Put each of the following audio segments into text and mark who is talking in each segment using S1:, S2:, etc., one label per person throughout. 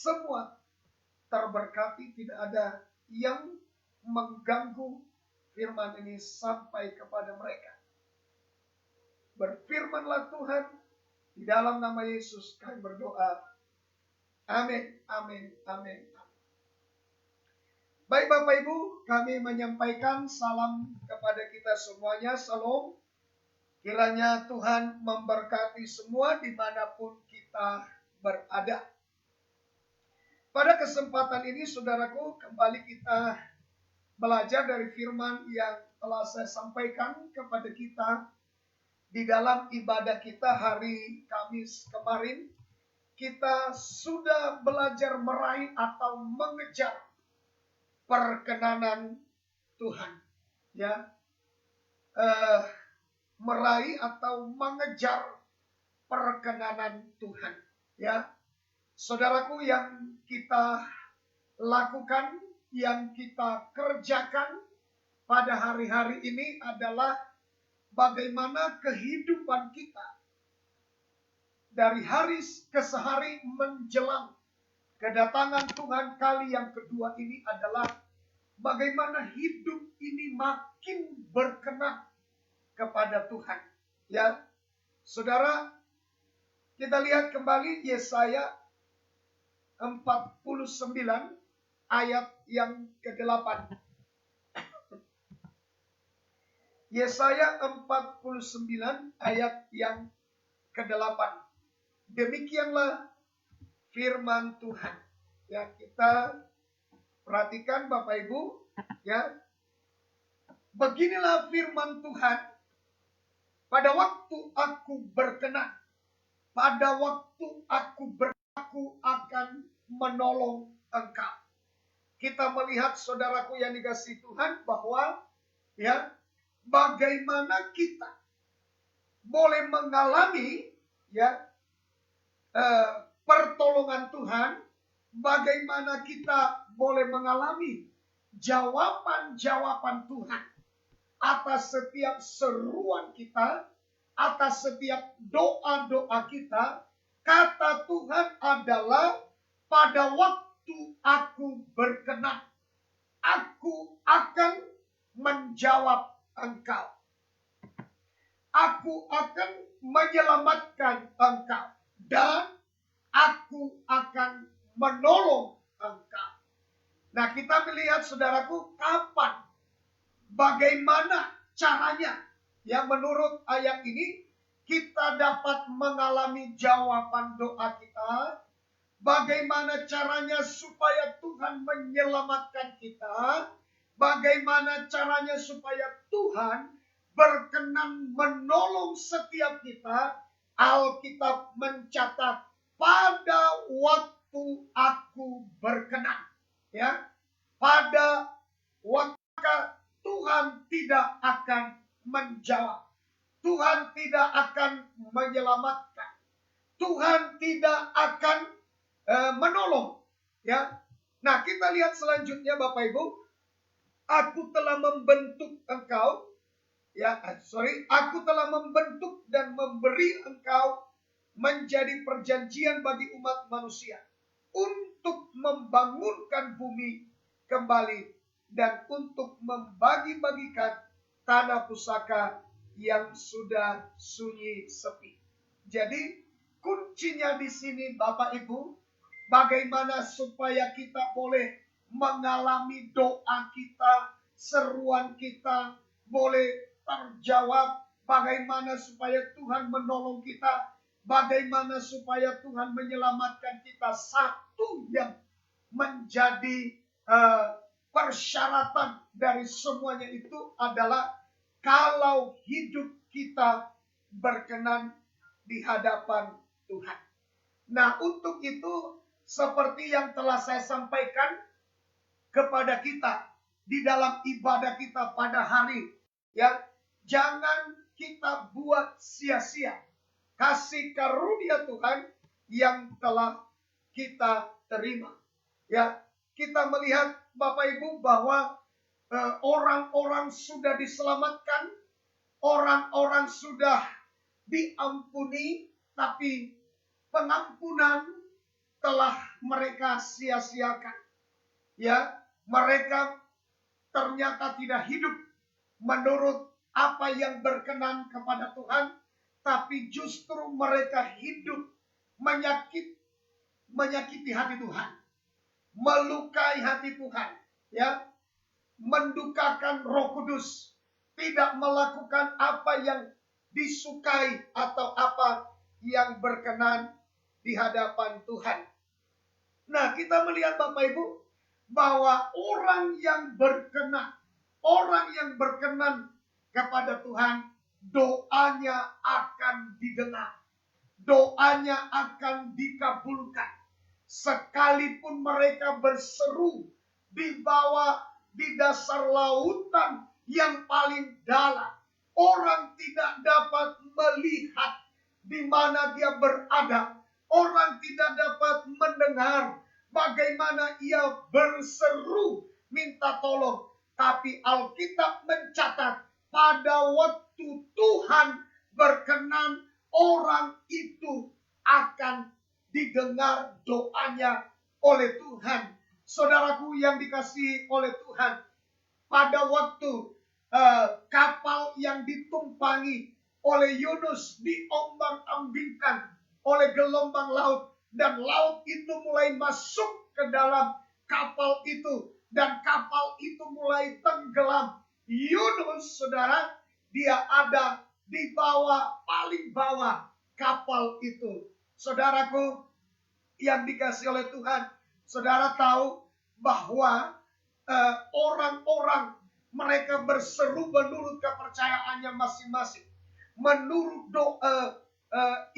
S1: semua terberkati, tidak ada yang mengganggu firman ini sampai kepada mereka. Berfirmanlah Tuhan, di dalam nama Yesus kami berdoa. Amin, amin, amin. Baik Bapak Ibu, kami menyampaikan salam kepada kita semuanya. Salam. Kiranya Tuhan memberkati semua dimanapun kita berada. Pada kesempatan ini saudaraku, kembali kita belajar dari firman yang telah saya sampaikan kepada kita di dalam ibadah kita hari Kamis kemarin. Kita sudah belajar meraih atau mengejar perkenanan Tuhan, ya, meraih atau mengejar perkenanan Tuhan, ya, saudaraku. Yang kita lakukan, yang kita kerjakan pada hari-hari ini adalah bagaimana kehidupan kita dari hari ke hari menjelang kedatangan Tuhan kali yang kedua ini adalah bagaimana hidup ini makin berkenan kepada Tuhan. Ya, saudara, kita lihat kembali Yesaya 49 ayat yang ke-8. Yesaya 49 ayat yang ke-8. Demikianlah firman Tuhan. Ya, kita perhatikan Bapak Ibu, ya. Beginilah firman Tuhan. Pada waktu aku berkenan, pada waktu aku akan menolong engkau. Kita melihat saudaraku yang dikasihi Tuhan bahwa, ya, bagaimana kita boleh mengalami, ya, pertolongan Tuhan, bagaimana kita boleh mengalami jawaban-jawaban Tuhan atas setiap seruan kita, atas setiap doa-doa kita. Kata Tuhan adalah, pada waktu aku berkenan, aku akan menjawab engkau. Aku akan menyelamatkan engkau. Dan aku akan menolong engkau. Nah, kita melihat saudaraku, kapan, bagaimana caranya, ya, menurut ayat ini kita dapat mengalami jawaban doa kita. Bagaimana caranya supaya Tuhan menyelamatkan kita? Bagaimana caranya supaya Tuhan berkenan menolong setiap kita? Alkitab mencatat, pada waktu aku berkenan, ya, pada waktu Tuhan tidak akan menjawab, Tuhan tidak akan menyelamatkan, Tuhan tidak akan menolong, ya. Nah, kita lihat selanjutnya Bapak Ibu. Aku telah membentuk engkau, aku telah membentuk dan memberi engkau menjadi perjanjian bagi umat manusia untuk membangunkan bumi kembali dan untuk membagi-bagikan tanah pusaka yang sudah sunyi sepi. Jadi kuncinya di sini Bapak Ibu, bagaimana supaya kita boleh mengalami doa kita, seruan kita boleh terjawab, bagaimana supaya Tuhan menolong kita, bagaimana supaya Tuhan menyelamatkan kita. Satu yang menjadi persyaratan dari semuanya itu adalah kalau hidup kita berkenan di hadapan Tuhan. Nah, untuk itu seperti yang telah saya sampaikan kepada kita di dalam ibadah kita pada hari, ya, jangan kita buat sia-sia kasih karunia Tuhan yang telah kita terima. Ya, kita melihat Bapak Ibu bahwa orang-orang sudah diselamatkan, orang-orang sudah diampuni, tapi pengampunan telah mereka sia-siakan. Ya, mereka ternyata tidak hidup menurut apa yang berkenan kepada Tuhan, tapi justru mereka hidup menyakiti hati Tuhan, melukai hati Tuhan, ya, mendukakan Roh Kudus, tidak melakukan apa yang disukai atau apa yang berkenan di hadapan Tuhan. Nah, kita melihat Bapak Ibu bahwa orang yang berkenan kepada Tuhan, doanya akan didengar, doanya akan dikabulkan. Sekalipun mereka berseru di dasar lautan yang paling dalam, orang tidak dapat melihat di mana dia berada. Orang tidak dapat mendengar bagaimana ia berseru minta tolong. Tapi Alkitab mencatat pada waktu Tuhan berkenan, orang itu akan didengar doanya oleh Tuhan. Saudaraku yang dikasihi oleh Tuhan, pada waktu kapal yang ditumpangi oleh Yunus diombang-ambingkan oleh gelombang laut, dan laut itu mulai masuk ke dalam kapal itu, dan kapal itu mulai tenggelam. Yunus, saudara, dia ada di paling bawah kapal itu. Saudaraku yang dikasihi oleh Tuhan, saudara tahu bahwa orang-orang mereka berseru menurut kepercayaannya masing-masing, menurut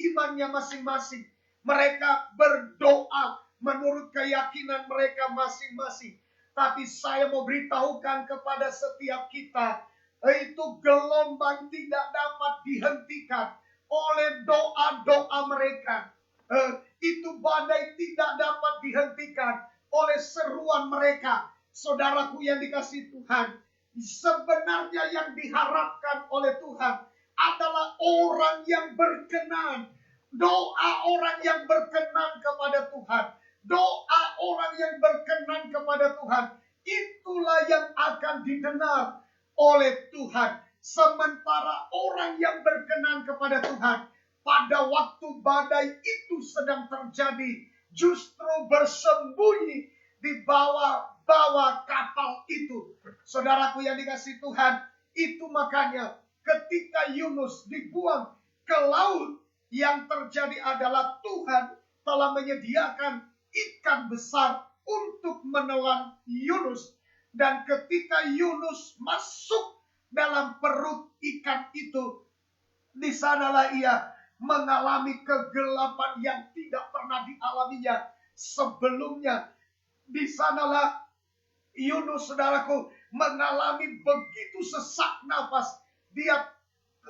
S1: imannya masing-masing. Mereka berdoa menurut keyakinan mereka masing-masing. Tapi saya mau beritahukan kepada setiap kita, itu gelombang tidak dapat dihentikan oleh doa-doa mereka. Itu badai tidak dapat dihentikan oleh seruan mereka. Saudaraku yang dikasihi Tuhan, sebenarnya yang diharapkan oleh Tuhan adalah orang yang berkenan. Doa orang yang berkenan kepada Tuhan, doa orang yang berkenan kepada Tuhan, itulah yang akan didengar oleh Tuhan. Sementara orang yang berkenan kepada Tuhan, pada waktu badai itu sedang terjadi, justru bersembunyi di bawah kapal itu. Saudaraku yang dikasihi Tuhan, itu makanya ketika Yunus dibuang ke laut, yang terjadi adalah Tuhan telah menyediakan ikan besar untuk menelan Yunus. Dan ketika Yunus masuk dalam perut ikan itu, di sanalah ia mengalami kegelapan yang tidak pernah dialaminya sebelumnya. Di sanalah Yunus, saudaraku, mengalami begitu sesak nafas. Dia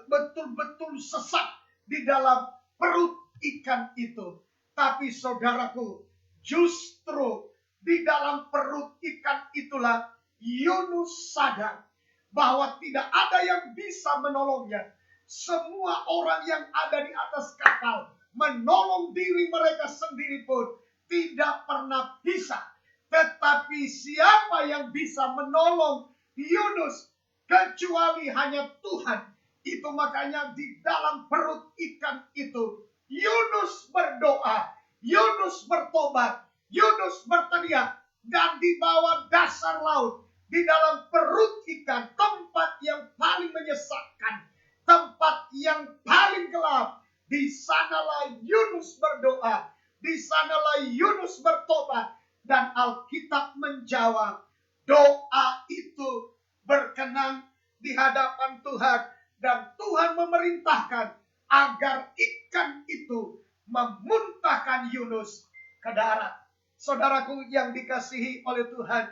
S1: betul-betul sesak di dalam perut ikan itu. Tapi saudaraku, justru di dalam perut ikan itulah Yunus sadar bahwa tidak ada yang bisa menolongnya. Semua orang yang ada di atas kapal menolong diri mereka sendiri pun tidak pernah bisa. Tetapi siapa yang bisa menolong Yunus kecuali hanya Tuhan. Itu makanya di dalam perut ikan itu Yunus berdoa, Yunus bertobat, Yunus berteriak. Dan di bawah dasar laut, di dalam perut ikan, tempat yang paling menyesakkan, tempat yang paling gelap, di sanalah Yunus berdoa, di sanalah Yunus bertobat. Dan Alkitab menjawab, doa itu berkenan di hadapan Tuhan. Dan Tuhan memerintahkan agar ikan itu memuntahkan Yunus ke darat. Saudaraku yang dikasihi oleh Tuhan,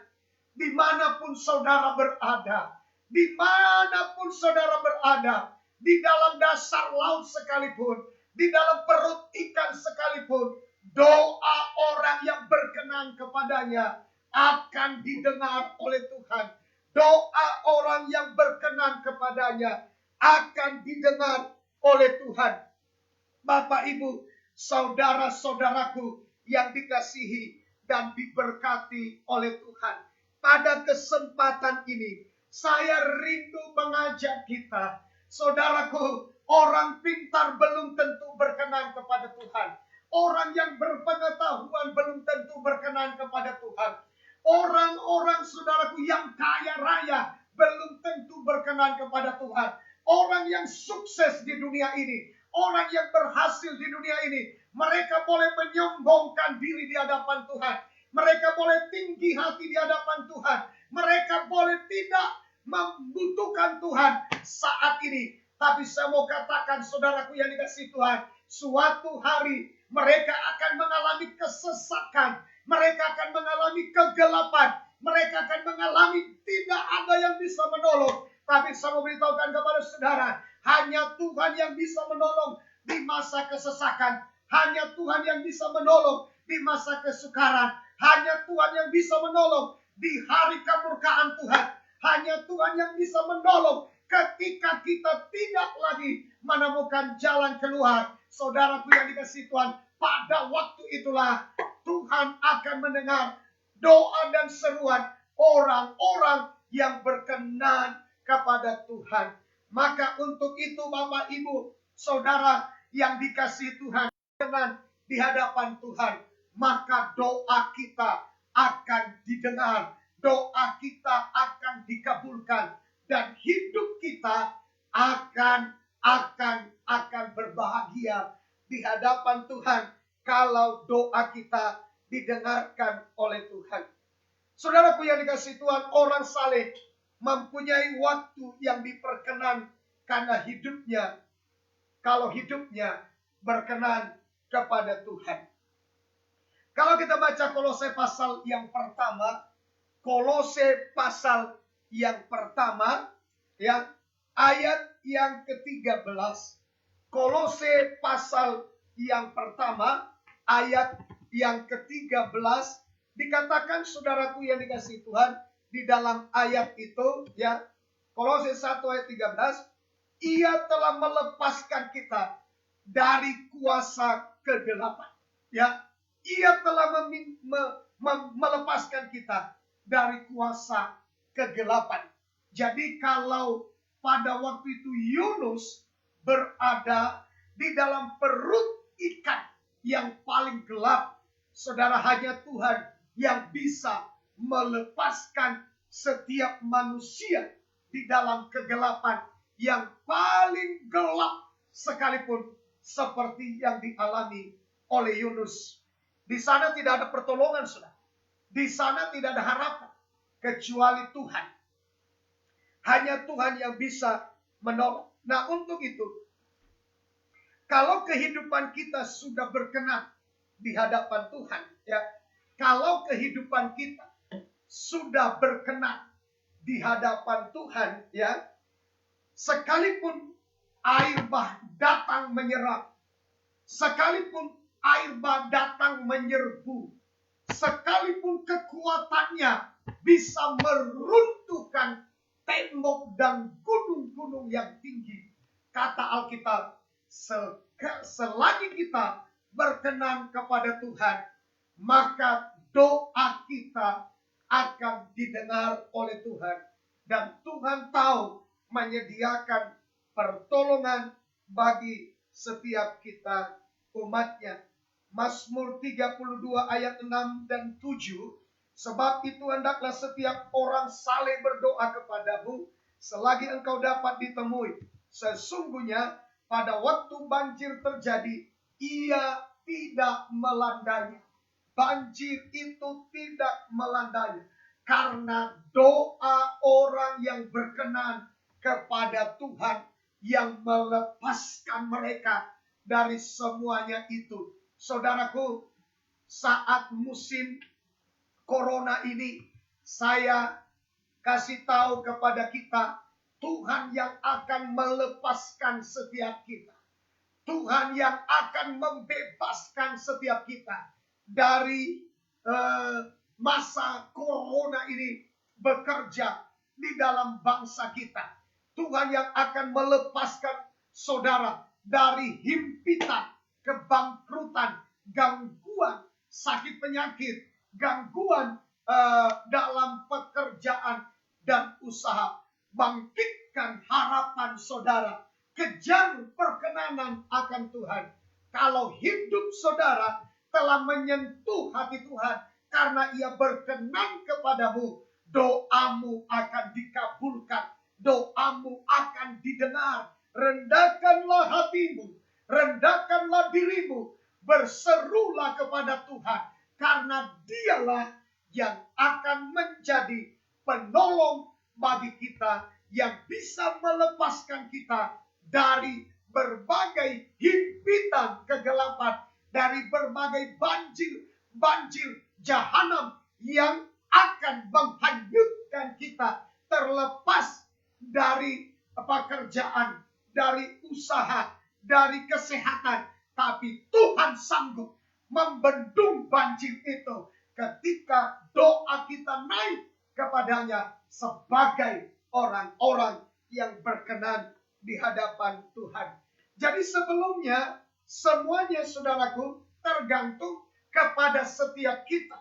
S1: dimanapun saudara berada, dimanapun saudara berada, di dalam dasar laut sekalipun, di dalam perut ikan sekalipun, doa orang yang berkenan kepadanya akan didengar oleh Tuhan. Doa orang yang berkenan kepadanya akan didengar oleh Tuhan. Bapak, Ibu, saudara-saudaraku yang dikasihi dan diberkati oleh Tuhan, pada kesempatan ini saya rindu mengajak kita, saudaraku, orang pintar belum tentu berkenan kepada Tuhan. Orang yang berpengetahuan belum tentu berkenan kepada Tuhan. Orang-orang, saudaraku, yang kaya raya belum tentu berkenan kepada Tuhan. Orang yang sukses di dunia ini, orang yang berhasil di dunia ini, mereka boleh menyombongkan diri di hadapan Tuhan. Mereka boleh tinggi hati di hadapan Tuhan. Mereka boleh tidak membutuhkan Tuhan saat ini. Tapi saya mau katakan, saudaraku yang dikasihi Tuhan, suatu hari mereka akan mengalami kesesakan. Mereka akan mengalami kegelapan. Mereka akan mengalami tidak ada yang bisa menolong. Tapi saya mau beritahukan kepada saudara, hanya Tuhan yang bisa menolong di masa kesesakan. Hanya Tuhan yang bisa menolong di masa kesukaran. Hanya Tuhan yang bisa menolong di hari kemurkaan Tuhan. Hanya Tuhan yang bisa menolong ketika kita tidak lagi menemukan jalan keluar. Saudaraku yang dikasihi Tuhan, pada waktu itulah Tuhan akan mendengar doa dan seruan orang-orang yang berkenan kepada Tuhan. Maka untuk itu Bapak Ibu Saudara yang dikasihi Tuhan, dengan di hadapan Tuhan, maka doa kita akan didengar, doa kita akan dikabulkan, dan hidup kita akan berbahagia di hadapan Tuhan kalau doa kita didengarkan oleh Tuhan. Saudaraku yang dikasihi Tuhan, orang saleh mempunyai waktu yang diperkenan karena hidupnya, kalau hidupnya berkenan kepada Tuhan. Kalau kita baca Kolose pasal yang pertama, Kolose pasal yang pertama, ya, ayat yang ke-13. Kolose pasal yang pertama, ayat yang ke-13, dikatakan, saudaraku yang dikasihi Tuhan, di dalam ayat itu, ya, Kolose 1 ayat 13, Ia telah melepaskan kita dari kuasa kegelapan. Ya, Ia telah melepaskan kita dari kuasa kegelapan. Jadi kalau pada waktu itu Yunus berada di dalam perut ikan yang paling gelap, saudara, hanya Tuhan yang bisa melepaskan setiap manusia di dalam kegelapan yang paling gelap sekalipun, seperti yang dialami oleh Yunus. Di sana tidak ada pertolongan, saudara. Di sana tidak ada harapan kecuali Tuhan. Hanya Tuhan yang bisa menolong. Nah, untuk itu, kalau kehidupan kita sudah berkenan di hadapan Tuhan, ya, kalau kehidupan kita sudah berkenan di hadapan Tuhan, ya, sekalipun air bah datang menyerang, sekalipun air bah datang menyerbu, sekalipun kekuatannya bisa meruntuhkan tembok dan gunung-gunung yang tinggi, kata Alkitab, selagi kita berkenan kepada Tuhan, maka doa kita akan didengar oleh Tuhan. Dan Tuhan tahu menyediakan pertolongan bagi setiap kita umatnya. Mazmur 32 ayat 6 dan 7. Sebab itu hendaklah setiap orang saleh berdoa kepadamu selagi engkau dapat ditemui. Sesungguhnya pada waktu banjir terjadi, ia tidak melandainya. Banjir itu tidak melandainya. Karena doa orang yang berkenan kepada Tuhan yang melepaskan mereka dari semuanya itu. Saudaraku, saat musim Corona ini, saya kasih tahu kepada kita, Tuhan yang akan melepaskan setiap kita. Tuhan yang akan membebaskan setiap kita dari masa Corona ini bekerja di dalam bangsa kita. Tuhan yang akan melepaskan saudara dari himpitan, kebangkrutan, gangguan sakit penyakit, gangguan dalam pekerjaan dan usaha. Bangkitkan harapan saudara. Kejar perkenanan akan Tuhan. Kalau hidup saudara telah menyentuh hati Tuhan karena ia berkenan kepadamu, doamu akan dikabulkan. Doamu akan didengar. Rendahkanlah hatimu. Rendahkanlah dirimu. Berserulah kepada Tuhan. Karena dialah yang akan menjadi penolong bagi kita, yang bisa melepaskan kita dari berbagai himpitan kegelapan, dari berbagai banjir jahanam yang akan menghanyutkan kita, terlepas dari pekerjaan, dari usaha, dari kesehatan. Tapi Tuhan sanggup membendung banjir itu ketika doa kita naik kepadanya sebagai orang-orang yang berkenan di hadapan Tuhan. Jadi sebelumnya semuanya saudaraku tergantung kepada setiap kita.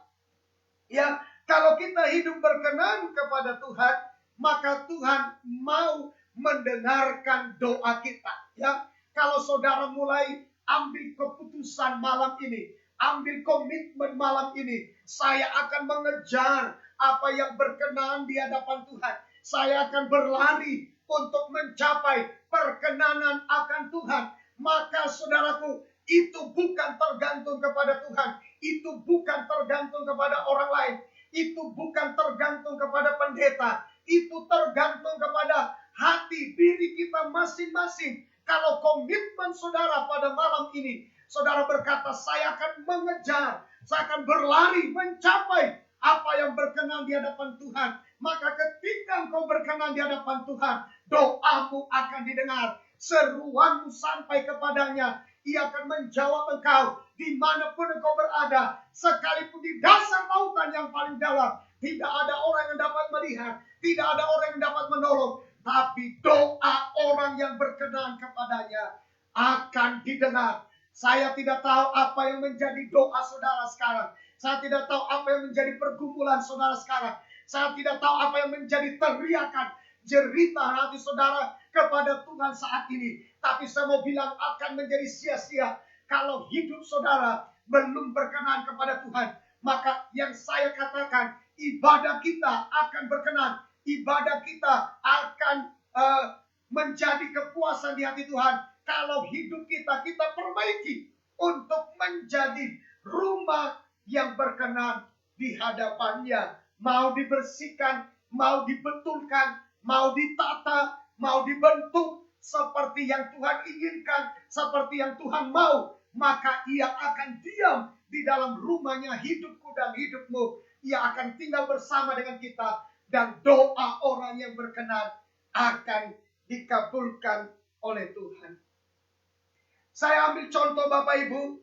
S1: Ya, kalau kita hidup berkenan kepada Tuhan, maka Tuhan mau mendengarkan doa kita. Ya, kalau saudara mulai ambil keputusan malam ini, ambil komitmen malam ini, saya akan mengejar apa yang berkenan di hadapan Tuhan. Saya akan berlari untuk mencapai perkenanan akan Tuhan. Maka saudaraku, itu bukan tergantung kepada Tuhan. Itu bukan tergantung kepada orang lain. Itu bukan tergantung kepada pendeta. Itu tergantung kepada hati diri kita masing-masing. Kalau komitmen saudara pada malam ini, saudara berkata, saya akan mengejar, saya akan berlari, mencapai apa yang berkenan di hadapan Tuhan. Maka ketika engkau berkenan di hadapan Tuhan, doamu akan didengar. Seruanmu sampai kepadanya. Ia akan menjawab engkau dimanapun engkau berada. Sekalipun di dasar lautan yang paling dalam. Tidak ada orang yang dapat melihat. Tidak ada orang yang dapat menolong. Tapi doa orang yang berkenan kepadanya akan didengar. Saya tidak tahu apa yang menjadi doa saudara sekarang. Saya tidak tahu apa yang menjadi pergumulan saudara sekarang. Saya tidak tahu apa yang menjadi teriakan, jerita hati saudara kepada Tuhan saat ini. Tapi saya mau bilang akan menjadi sia-sia kalau hidup saudara belum berkenan kepada Tuhan. Maka yang saya katakan, ibadah kita akan berkenan. Ibadah kita akan menjadi kepuasan di hati Tuhan. Kalau hidup kita perbaiki untuk menjadi rumah yang berkenan di hadapannya. Mau dibersihkan, mau dibetulkan, mau ditata, mau dibentuk seperti yang Tuhan inginkan, seperti yang Tuhan mau. Maka ia akan diam di dalam rumahnya, hidupku dan hidupmu. Ia akan tinggal bersama dengan kita. Dan doa orang yang berkenan akan dikabulkan oleh Tuhan. Saya ambil contoh Bapak Ibu,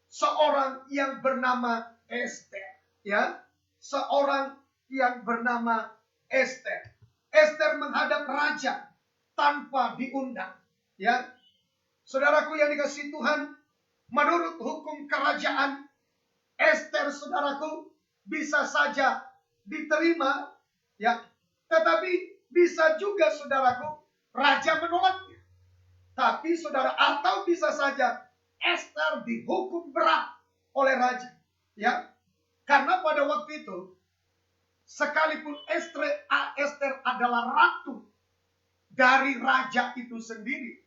S1: seorang yang bernama Esther, ya, seorang yang bernama Esther. Esther menghadap raja tanpa diundang, ya. Saudaraku yang dikasihi Tuhan, menurut hukum kerajaan, Esther saudaraku bisa saja diterima, ya, tetapi bisa juga saudaraku raja menolaknya. Tapi saudara, atau bisa saja Esther dihukum berat oleh raja, ya. Karena pada waktu itu, sekalipun Esther adalah ratu dari raja itu sendiri,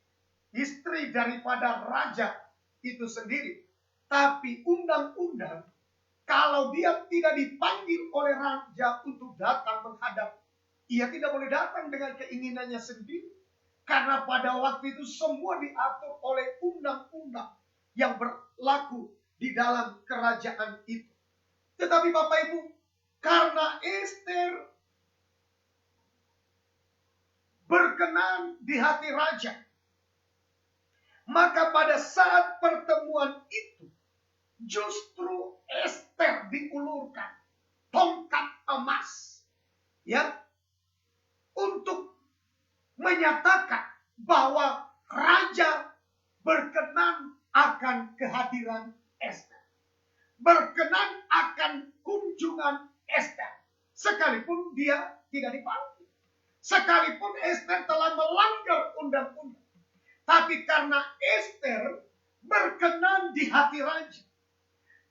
S1: istri daripada raja itu sendiri, tapi undang-undang kalau dia tidak dipanggil oleh raja untuk datang menghadap, ia tidak boleh datang dengan keinginannya sendiri. Karena pada waktu itu semua diatur oleh undang-undang yang berlaku di dalam kerajaan itu. Tetapi Bapak Ibu, karena Esther berkenan di hati raja, maka pada saat pertemuan itu, justru Esther diulurkan tongkat emas, ya, untuk menyatakan bahwa raja berkenan akan kehadiran Esther. berkenan akan kunjungan Ester. Sekalipun dia tidak dipanggil. Sekalipun Ester telah melanggar undang-undang. Tapi karena Ester berkenan di hati raja.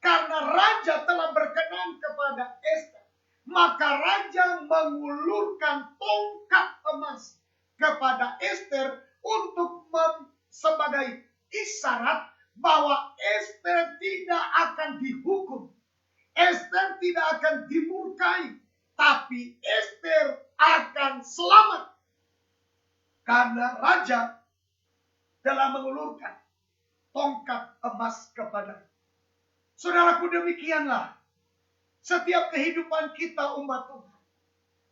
S1: Karena raja telah berkenan kepada Ester, maka raja mengulurkan tongkat emas kepada Ester untuk sebagai isyarat bahwa Ester tidak akan dihukum. Ester tidak akan dimurkai, tapi Ester akan selamat. Karena raja telah mengulurkan tongkat emas kepadanya. Saudaraku, demikianlah setiap kehidupan kita umat Tuhan.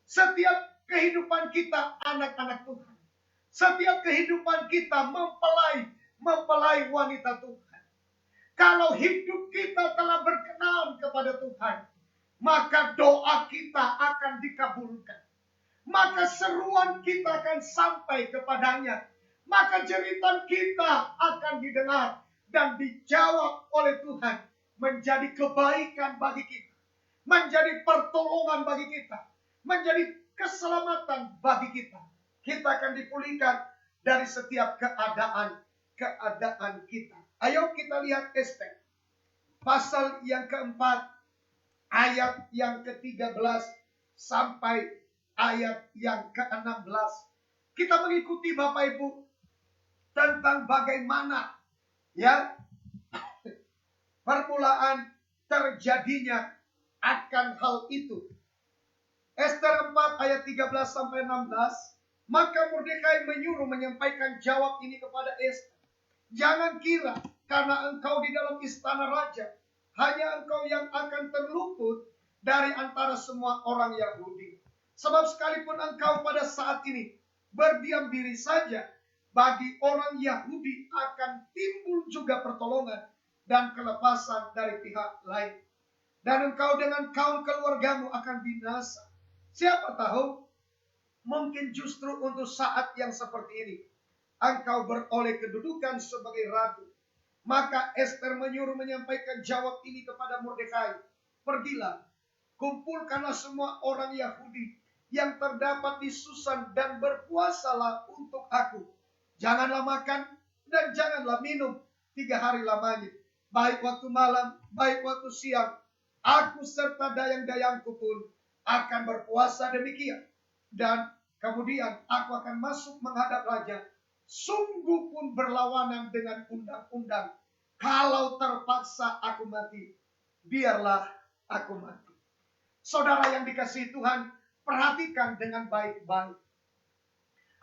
S1: Setiap kehidupan kita anak-anak Tuhan. Setiap kehidupan kita mempelai wanita Tuhan. Kalau hidup kita telah berkenan kepada Tuhan, maka doa kita akan dikabulkan. Maka seruan kita akan sampai kepadanya. Maka jeritan kita akan didengar dan dijawab oleh Tuhan. Menjadi kebaikan bagi kita. Menjadi pertolongan bagi kita. Menjadi keselamatan bagi kita. Kita akan dipulihkan dari setiap keadaan kita. Ayo kita lihat Ester. Pasal yang keempat, ayat yang ke-13 sampai ayat yang ke-16. Kita mengikuti Bapak Ibu tentang bagaimana permulaan terjadinya akan hal itu. Ester 4 ayat 13 sampai 16. Maka Mordekai menyuruh menyampaikan jawab ini kepada Ester. Jangan kira karena engkau di dalam istana raja, hanya engkau yang akan terluput dari antara semua orang Yahudi. Sebab sekalipun engkau pada saat ini berdiam diri saja, bagi orang Yahudi akan timbul juga pertolongan dan kelepasan dari pihak lain. Dan engkau dengan kaum keluargamu akan binasa. Siapa tahu, mungkin justru untuk saat yang seperti ini, engkau beroleh kedudukan sebagai ratu. Maka Ester menyuruh menyampaikan jawab ini kepada Mordekai. Pergilah, kumpulkanlah semua orang Yahudi yang terdapat di Susan dan berpuasalah untuk aku. Janganlah makan dan janganlah minum 3 hari lamanya. Baik waktu malam, baik waktu siang, aku serta dayang-dayangku pun akan berpuasa demikian. Dan kemudian aku akan masuk menghadap raja. Sungguh pun berlawanan dengan undang-undang. Kalau terpaksa aku mati, biarlah aku mati. Saudara yang dikasihi Tuhan, perhatikan dengan baik-baik.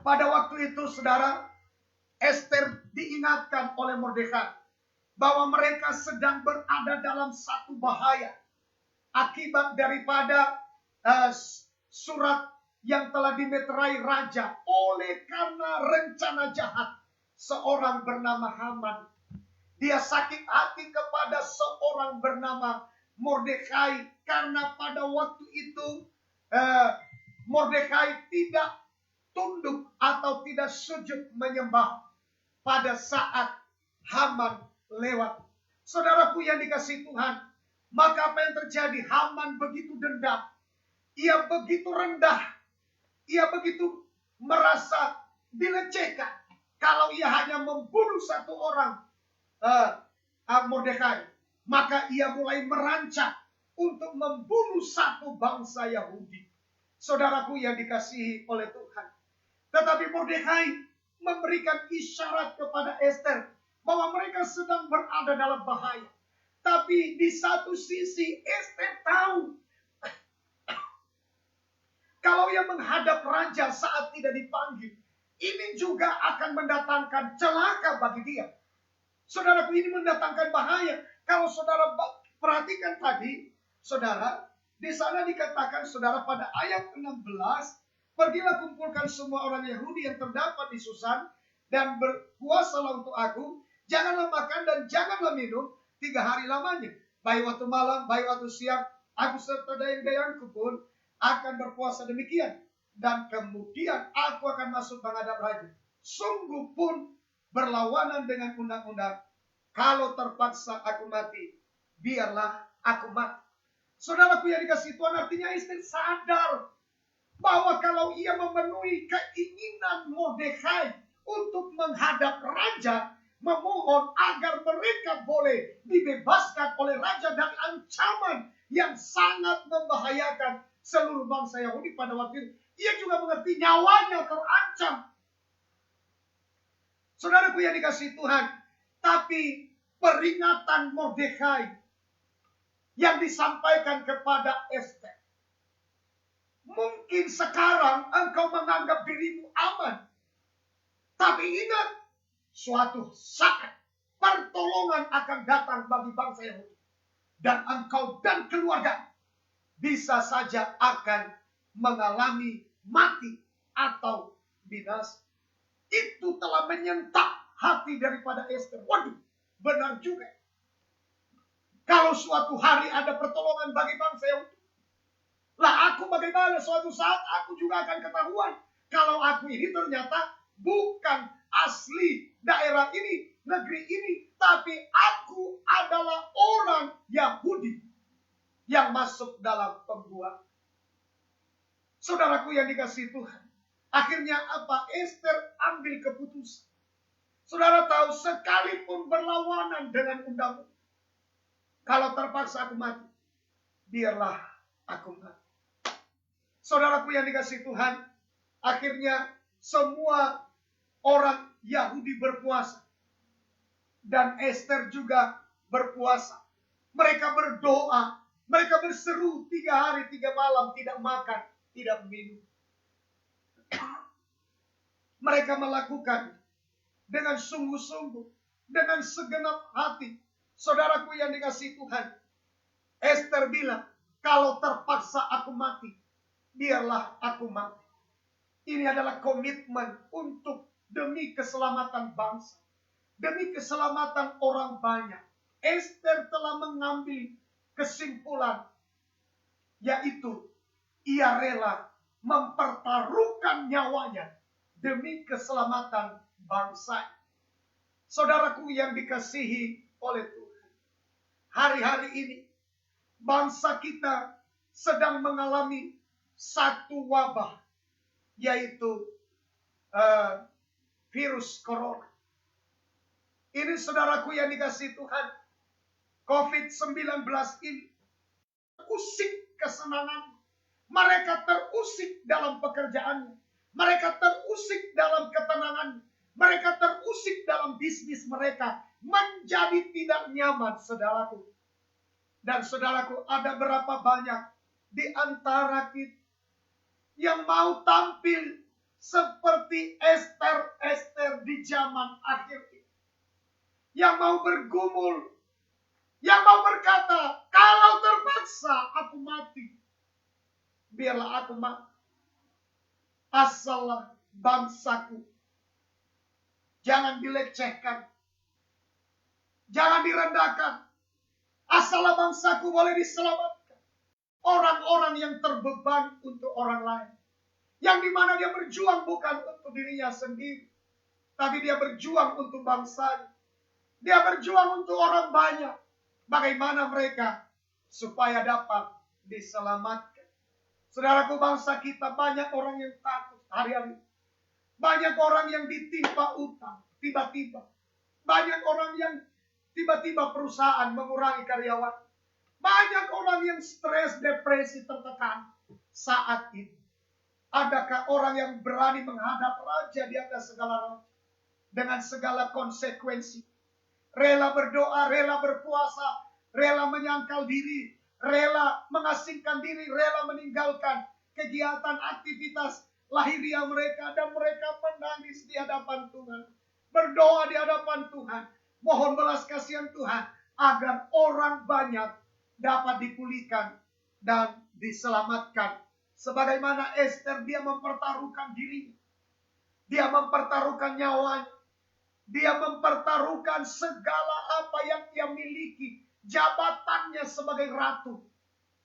S1: Pada waktu itu, saudara, Ester diingatkan oleh Mordekai bahwa mereka sedang berada dalam satu bahaya akibat daripada surat yang telah dimeterai raja oleh karena rencana jahat seorang bernama Haman. Dia sakit hati kepada seorang bernama Mordekai karena pada waktu itu Mordekai tidak tunduk atau tidak sujud menyembah pada saat Haman lewat. Saudaraku yang dikasihi Tuhan, maka apa yang terjadi? Haman begitu dendam. Ia begitu rendah. Ia begitu merasa dilecehkan. Kalau ia hanya membunuh satu orang Mordekai, maka ia mulai merancang untuk membunuh satu bangsa Yahudi. Saudaraku yang dikasihi oleh Tuhan. Tetapi Mordekai memberikan isyarat kepada Ester bahwa mereka sedang berada dalam bahaya. Tapi di satu sisi Ester tahu kalau ia menghadap raja saat tidak dipanggil, ini juga akan mendatangkan celaka bagi dia. Saudaraku, ini mendatangkan bahaya. Kalau saudara perhatikan tadi, saudara, di sana dikatakan saudara pada ayat 16, pergilah kumpulkan semua orang Yahudi yang terdapat di Susan dan berpuasalah untuk aku. Janganlah makan dan janganlah minum 3 hari lamanya. Baik waktu malam, baik waktu siang, aku serta dayang-dayangku pun akan berpuasa demikian. Dan kemudian aku akan masuk menghadap raja. Sungguh pun berlawanan dengan undang-undang. Kalau terpaksa aku mati, biarlah aku mati. Saudaraku yang dikasihi Tuhan, artinya Ester sadar bahwa kalau ia memenuhi keinginan Mordekai untuk menghadap raja, memohon agar mereka boleh dibebaskan oleh raja dari ancaman yang sangat membahayakan seluruh bangsa Yahudi pada waktu itu. Ia juga mengerti nyawanya terancam. Saudaraku yang dikasihi Tuhan, tapi peringatan Mordekai yang disampaikan kepada Ester, mungkin sekarang engkau menganggap dirimu aman. Tapi ingat, suatu saat pertolongan akan datang bagi bangsa Yahudi. Dan engkau dan keluarga bisa saja akan mengalami mati atau binasa. Itu telah menyentak hati daripada Ester. Waduh, benar juga. Kalau suatu hari ada pertolongan bagi bangsa Yahudi, lah aku bagaimana suatu saat aku juga akan ketahuan kalau aku ini ternyata bukan asli daerah ini, negeri ini, tapi aku adalah orang Yahudi yang masuk dalam pembuangan. Saudaraku yang dikasihi Tuhan, akhirnya apa? Ester ambil keputusan. Saudara tahu, sekalipun berlawanan dengan undang-undang, kalau terpaksa aku mati, biarlah aku mati. Saudaraku yang dikasihi Tuhan, akhirnya semua orang Yahudi berpuasa. Dan Ester juga berpuasa. Mereka berdoa. Mereka berseru 3 hari 3 malam tidak makan, tidak minum. Mereka melakukan dengan sungguh-sungguh, dengan segenap hati. Saudaraku yang dikasihi Tuhan, Ester bilang, kalau terpaksa aku mati, biarlah aku mati. Ini adalah komitmen untuk demi keselamatan bangsa, demi keselamatan orang banyak. Ester telah mengambil kesimpulan, yaitu ia rela mempertaruhkan nyawanya demi keselamatan bangsa. Saudaraku yang dikasihi oleh Tuhan, hari-hari ini bangsa kita sedang mengalami satu wabah, yaitu virus corona. Ini saudaraku yang dikasihi Tuhan, COVID-19 ini terusik kesenangan. Mereka terusik dalam pekerjaannya. Mereka terusik dalam ketenangan. Mereka terusik dalam bisnis mereka. Menjadi tidak nyaman, saudaraku. Dan saudaraku, ada berapa banyak di antara kita yang mau tampil seperti Ester di zaman akhir ini. Yang mau bergumul. Yang mau berkata, kalau terpaksa aku mati, biarlah aku mati. Asallah bangsaku jangan dilecehkan. Jangan direndahkan. Asallah bangsaku boleh diselamatkan. Orang-orang yang terbeban untuk orang lain. Yang dimana dia berjuang bukan untuk dirinya sendiri. Tapi dia berjuang untuk bangsanya. Dia berjuang untuk orang banyak. Bagaimana mereka supaya dapat diselamatkan. Saudaraku, bangsa kita banyak orang yang takut hari-hari. Banyak orang yang ditimpa utang tiba-tiba. Banyak orang yang tiba-tiba perusahaan mengurangi karyawan. Banyak orang yang stres, depresi, tertekan saat ini. Adakah orang yang berani menghadap raja di atas segala raja? Dengan segala konsekuensi. Rela berdoa, rela berpuasa, rela menyangkal diri, rela mengasingkan diri, rela meninggalkan kegiatan aktivitas lahiriah mereka. Dan mereka menangis di hadapan Tuhan. Berdoa di hadapan Tuhan. Mohon belas kasihan Tuhan agar orang banyak dapat dipulihkan dan diselamatkan. Sebagaimana Ester, dia mempertaruhkan dirinya. Dia mempertaruhkan nyawanya. Dia mempertaruhkan segala apa yang ia miliki. Jabatannya sebagai ratu.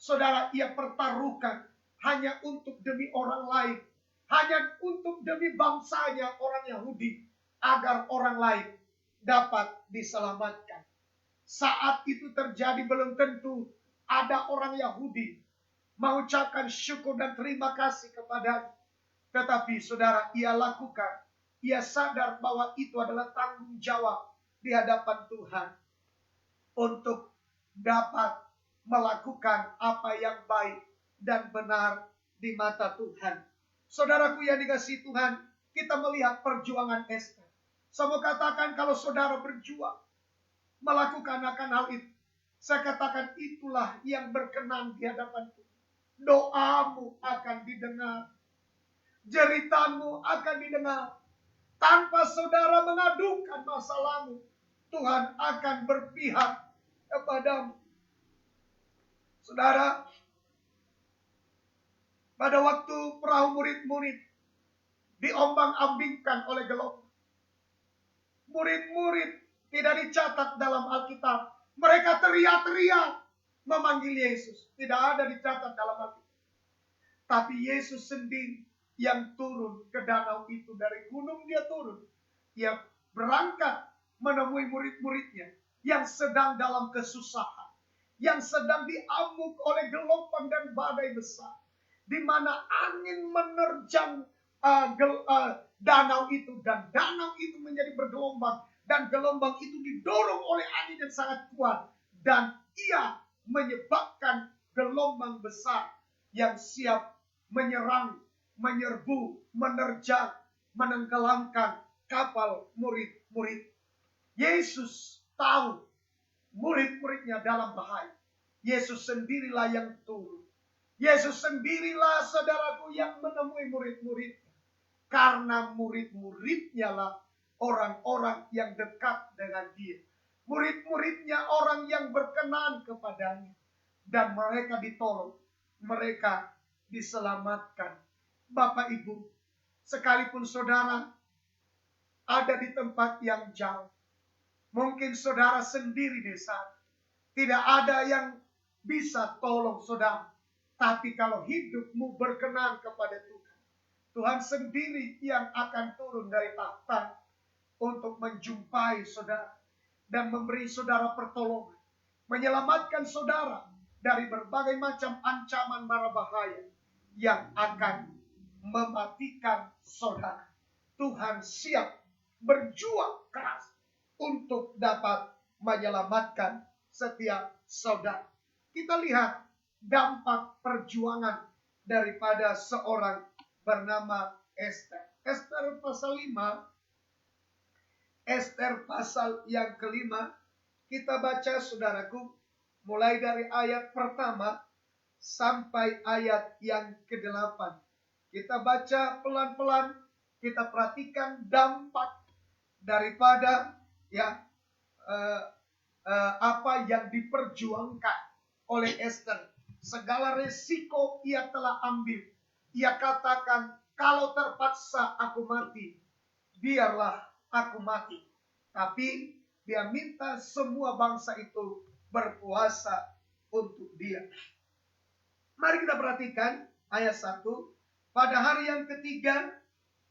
S1: Saudara, ia pertaruhkan hanya untuk demi orang lain. Hanya untuk demi bangsanya orang Yahudi. Agar orang lain dapat diselamatkan. Saat itu terjadi belum tentu ada orang Yahudi mengucapkan syukur dan terima kasih kepadanya. Tetapi saudara, ia lakukan. Ia sadar bahwa itu adalah tanggung jawab di hadapan Tuhan untuk dapat melakukan apa yang baik dan benar di mata Tuhan. Saudaraku yang dikasihi Tuhan, kita melihat perjuangan Ester. Saya mau katakan kalau saudara berjuang melakukan akan hal itu, saya katakan itulah yang berkenan di hadapan Tuhan. Doamu akan didengar, jeritanmu akan didengar. Tanpa saudara mengadukan masalahmu, Tuhan akan berpihak kepadamu. Saudara, pada waktu perahu murid-murid diombang-ambingkan oleh gelombang, murid-murid tidak dicatat dalam Alkitab. Mereka teriak-teriak memanggil Yesus. Tidak ada dicatat dalam Alkitab. Tapi Yesus sendiri yang turun ke danau itu. Dari gunung dia turun. Dia berangkat menemui murid-muridnya yang sedang dalam kesusahan, yang sedang diamuk oleh gelombang dan badai besar, di mana angin menerjang danau itu, dan danau itu menjadi bergelombang, dan gelombang itu didorong oleh angin yang sangat kuat, dan ia menyebabkan gelombang besar yang siap menyerang, menyerbu, menerjang, menenggelamkan kapal murid-murid. Yesus tahu murid-muridnya dalam bahaya. Yesus sendirilah yang turun. Yesus sendirilah, saudaraku, yang menemui murid-muridnya. Karena murid-muridnya lah orang-orang yang dekat dengan dia. Murid-muridnya orang yang berkenan kepadanya. Dan mereka ditolong. Mereka diselamatkan. Bapak Ibu, sekalipun saudara ada di tempat yang jauh, mungkin saudara sendiri di sana, tidak ada yang bisa tolong saudara. Tapi kalau hidupmu berkenan kepada Tuhan, Tuhan sendiri yang akan turun dari tahta untuk menjumpai saudara dan memberi saudara pertolongan, menyelamatkan saudara dari berbagai macam ancaman mara bahaya yang akan mematikan saudara. Tuhan siap berjuang keras untuk dapat menyelamatkan setiap saudara. Kita lihat dampak perjuangan daripada seorang bernama Ester. Ester pasal 5, Ester pasal yang kelima, kita baca saudaraku, mulai dari ayat pertama sampai ayat yang ke-8. Kita baca pelan-pelan, kita perhatikan dampak daripada apa yang diperjuangkan oleh Ester. Segala resiko ia telah ambil. Ia katakan, kalau terpaksa aku mati, biarlah aku mati. Tapi dia minta semua bangsa itu berpuasa untuk dia. Mari kita perhatikan ayat 1. Pada hari yang ketiga,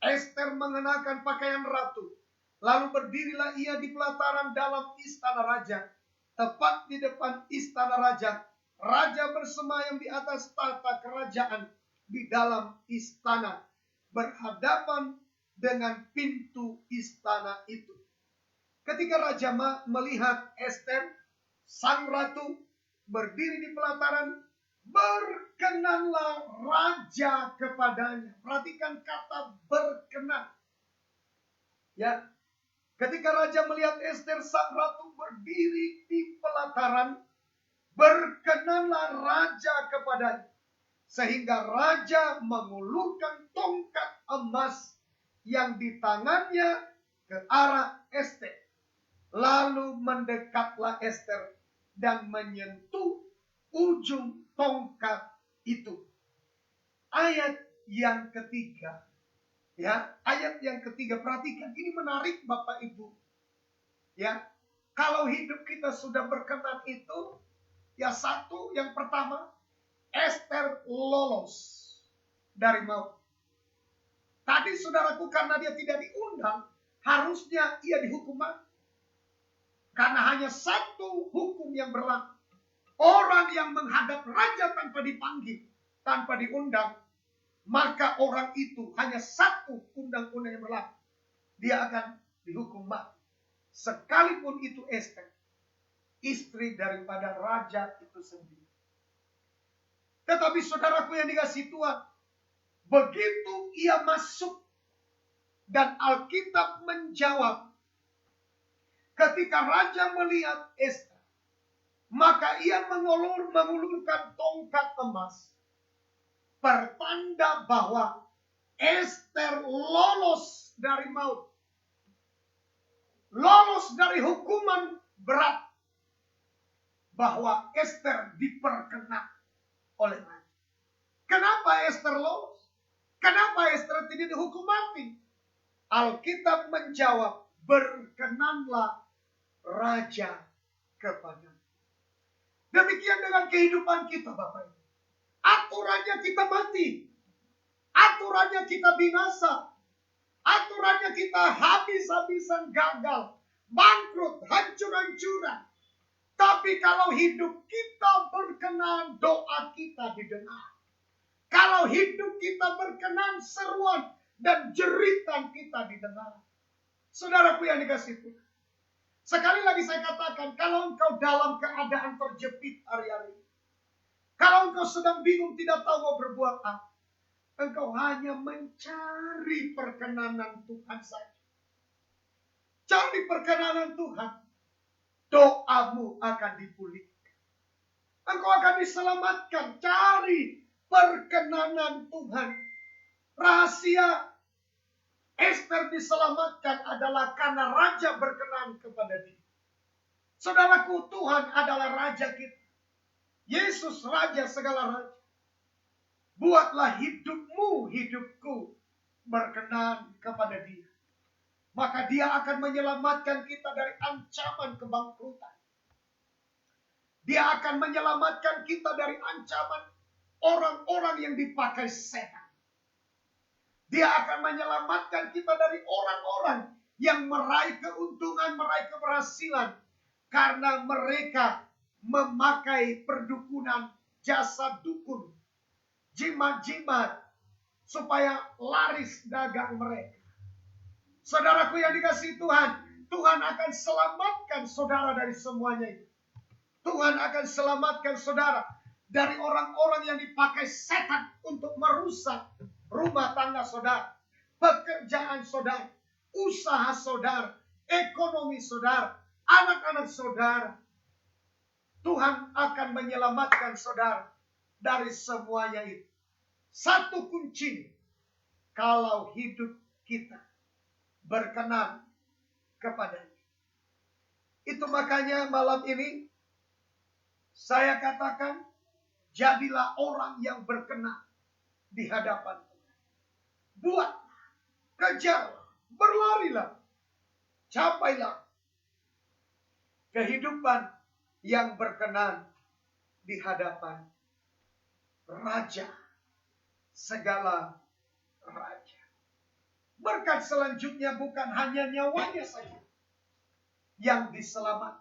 S1: Ester mengenakan pakaian ratu. Lalu berdirilah ia di pelataran dalam istana raja. Tepat di depan istana raja, raja bersemayam di atas tahta kerajaan di dalam istana, berhadapan dengan pintu istana itu. Ketika Raja melihat Ester, sang ratu, berdiri di pelataran, berkenanlah raja kepadanya. Perhatikan kata berkenan. Ya, ketika raja melihat Ester, sang ratu berdiri di pelataran, berkenanlah raja kepadanya. Sehingga raja mengulurkan tongkat emas yang di tangannya ke arah Ester. Lalu mendekatlah Ester dan menyentuh ujung tongkat itu. Ayat yang ketiga. Ya, ayat yang ketiga, perhatikan, ini menarik Bapak Ibu. Ya, kalau hidup kita sudah berkenan itu, ya satu, yang pertama, Ester lolos dari maut. Tadi saudaraku, karena dia tidak diundang, harusnya ia dihukum mati. Karena hanya satu hukum yang berlaku. Orang yang menghadap raja tanpa dipanggil, tanpa diundang, maka orang itu hanya satu undang-undang yang berlaku. Dia akan dihukum mati. Sekalipun itu Ester, istri daripada raja itu sendiri. Tetapi saudaraku yang dikasihi Tuhan, begitu ia masuk dan Alkitab menjawab, ketika raja melihat Ester, maka ia mengulurkan tongkat emas, pertanda bahwa Ester lolos dari maut. Lolos dari hukuman berat. Bahwa Ester diperkenan oleh raja. Kenapa Ester lolos? Kenapa Ester tidak dihukum mati? Alkitab menjawab, berkenanlah raja kepadanya. Demikian dengan kehidupan kita, Bapak Ibu. Aturannya kita mati. Aturannya kita binasa. Aturannya kita habis-habisan gagal. Bangkrut, hancur-hancuran. Tapi kalau hidup kita berkenan, doa kita didengar. Kalau hidup kita berkenan, seruan dan jeritan kita didengar. Saudaraku yang dikasihi Tuhan. Sekali lagi saya katakan, kalau engkau dalam keadaan terjepit hari-hari ini, kalau engkau sedang bingung tidak tahu mau berbuat apa, engkau hanya mencari perkenanan Tuhan saja. Cari perkenanan Tuhan, doamu akan dipulihkan. Engkau akan diselamatkan. Cari perkenanan Tuhan. Rahasia Ester diselamatkan adalah karena raja berkenan kepada dia. Saudaraku, Tuhan adalah raja kita. Yesus raja segala raja. Buatlah hidupmu, hidupku berkenan kepada dia. Maka dia akan menyelamatkan kita dari ancaman kebangkrutan. Dia akan menyelamatkan kita dari ancaman orang-orang yang dipakai setan. Dia akan menyelamatkan kita dari orang-orang yang meraih keuntungan, meraih keberhasilan. Karena mereka memakai perdukunan, jasa dukun, jimat-jimat, supaya laris dagang mereka. Saudaraku yang dikasihi Tuhan, Tuhan akan selamatkan saudara dari semuanya itu. Tuhan akan selamatkan saudara dari orang-orang yang dipakai setan untuk merusak rumah tangga saudara, pekerjaan saudara, usaha saudara, ekonomi saudara, anak-anak saudara. Tuhan akan menyelamatkan saudara dari semuanya itu. Satu kunci, kalau hidup kita berkenan kepadanya. Itu makanya malam ini saya katakan, jadilah orang yang berkenan di hadapan Tuhan. Buat, kejar, berlarilah, capailah kehidupan yang berkenan di hadapan Raja segala raja. Berkat selanjutnya bukan hanya nyawanya saja yang diselamatkan.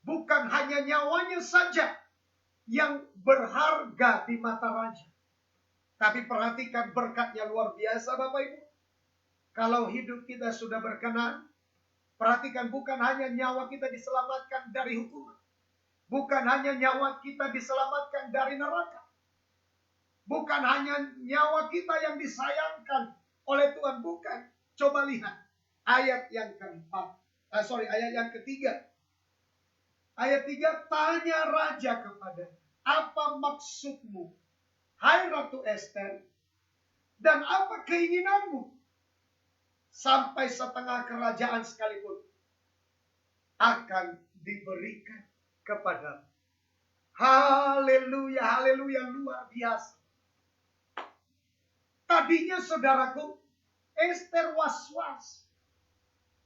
S1: Bukan hanya nyawanya saja yang berharga di mata raja. Tapi perhatikan berkatnya luar biasa Bapak Ibu. Kalau hidup kita sudah berkenan, perhatikan bukan hanya nyawa kita diselamatkan dari hukuman. Bukan hanya nyawa kita diselamatkan dari neraka. Bukan hanya nyawa kita yang disayangkan oleh Tuhan, bukan. Coba lihat ayat yang ayat yang ketiga. Ayat 3, tanya raja kepada, apa maksudmu, hai Ratu Ester, dan apa keinginanmu? Sampai setengah kerajaan sekalipun akan diberikan kepadamu. Haleluya, haleluya, luar biasa. Tadinya saudaraku, Ester was-was.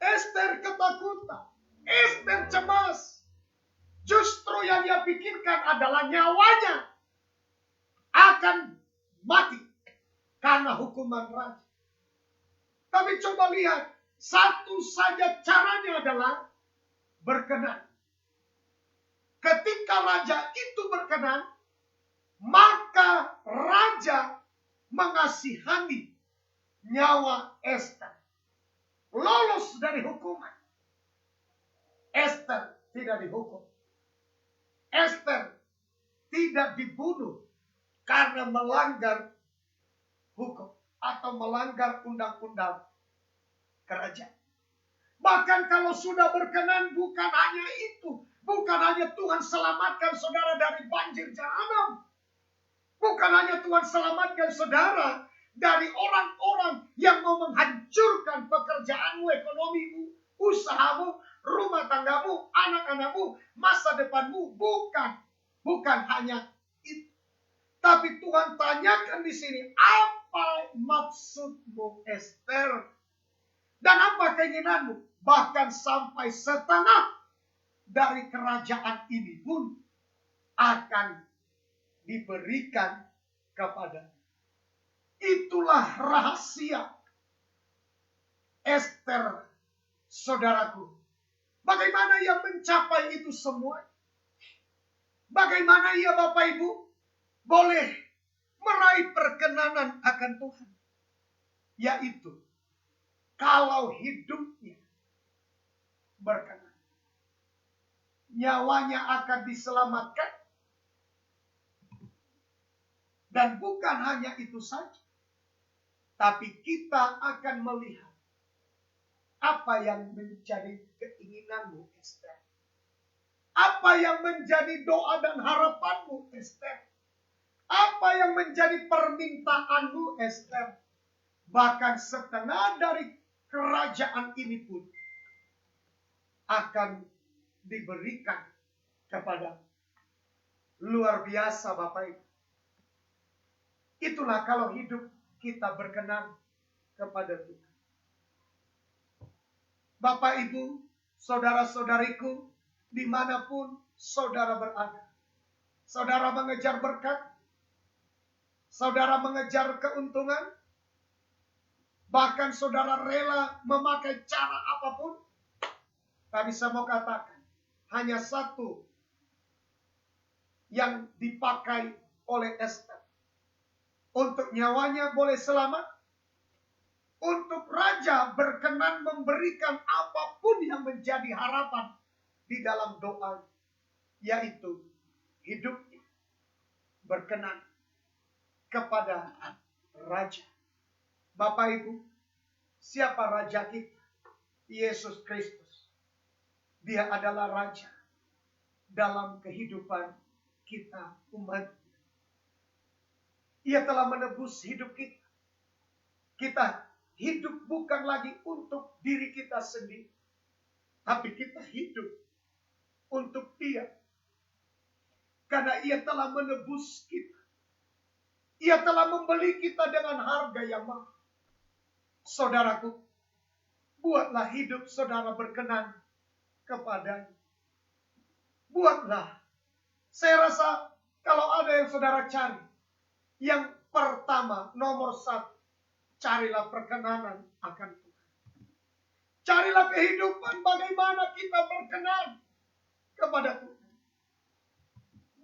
S1: Ester ketakutan. Ester cemas. Justru yang dia pikirkan adalah nyawanya akan mati karena hukuman raja. Tapi coba lihat, satu saja caranya adalah berkenan. Ketika raja itu berkenan, maka raja mengasihani nyawa Ester. Lolos dari hukuman. Ester tidak dihukum. Ester tidak dibunuh karena melanggar hukum atau melanggar undang-undang kerajaan. Bahkan kalau sudah berkenan, bukan hanya itu. Bukan hanya Tuhan selamatkan saudara dari banjir jahanam. Bukan hanya Tuhan selamatkan saudara dari orang-orang yang mau menghancurkan pekerjaanmu, ekonomimu, usahamu, rumah tanggamu, anak-anakmu, masa depanmu. Bukan hanya itu. Tapi Tuhan tanyakan di sini, apa maksudmu, Ester? Dan apa keinginanmu? Bahkan sampai setengah dari kerajaan ini pun akan diberikan kepada. Itulah rahasia Ester, saudaraku. Bagaimana ia mencapai itu semua? Bagaimana ia, Bapak Ibu, boleh meraih perkenanan akan Tuhan? Yaitu, kalau hidupnya berkenan, nyawanya akan diselamatkan. Dan bukan hanya itu saja, tapi kita akan melihat apa yang menjadi keinginanmu, Ester. Apa yang menjadi doa dan harapanmu, Ester. Apa yang menjadi permintaanmu, Ester. Bahkan setengah dari kerajaan ini pun akan diberikan kepada. Luar biasa, Bapak Ibu. Itulah kalau hidup kita berkenan kepada Tuhan. Bapak Ibu, saudara-saudariku, dimanapun saudara berada. Saudara mengejar berkat, saudara mengejar keuntungan, bahkan saudara rela memakai cara apapun. Tapi saya mau katakan, hanya satu yang dipakai oleh Ester. Untuk nyawanya boleh selamat. Untuk raja berkenan memberikan apapun yang menjadi harapan di dalam doa. Yaitu hidupnya berkenan kepada raja. Bapak Ibu, siapa raja kita? Yesus Kristus. Dia adalah raja dalam kehidupan kita umat. Ia telah menebus hidup kita. Kita hidup bukan lagi untuk diri kita sendiri. Tapi kita hidup untuk Dia. Karena Ia telah menebus kita. Ia telah membeli kita dengan harga yang mahal. Saudaraku, buatlah hidup saudara berkenan kepadanya. Buatlah. Saya rasa kalau ada yang saudara cari, yang pertama, nomor satu, carilah perkenanan akan Tuhan. Carilah kehidupan bagaimana kita berkenan kepada Tuhan.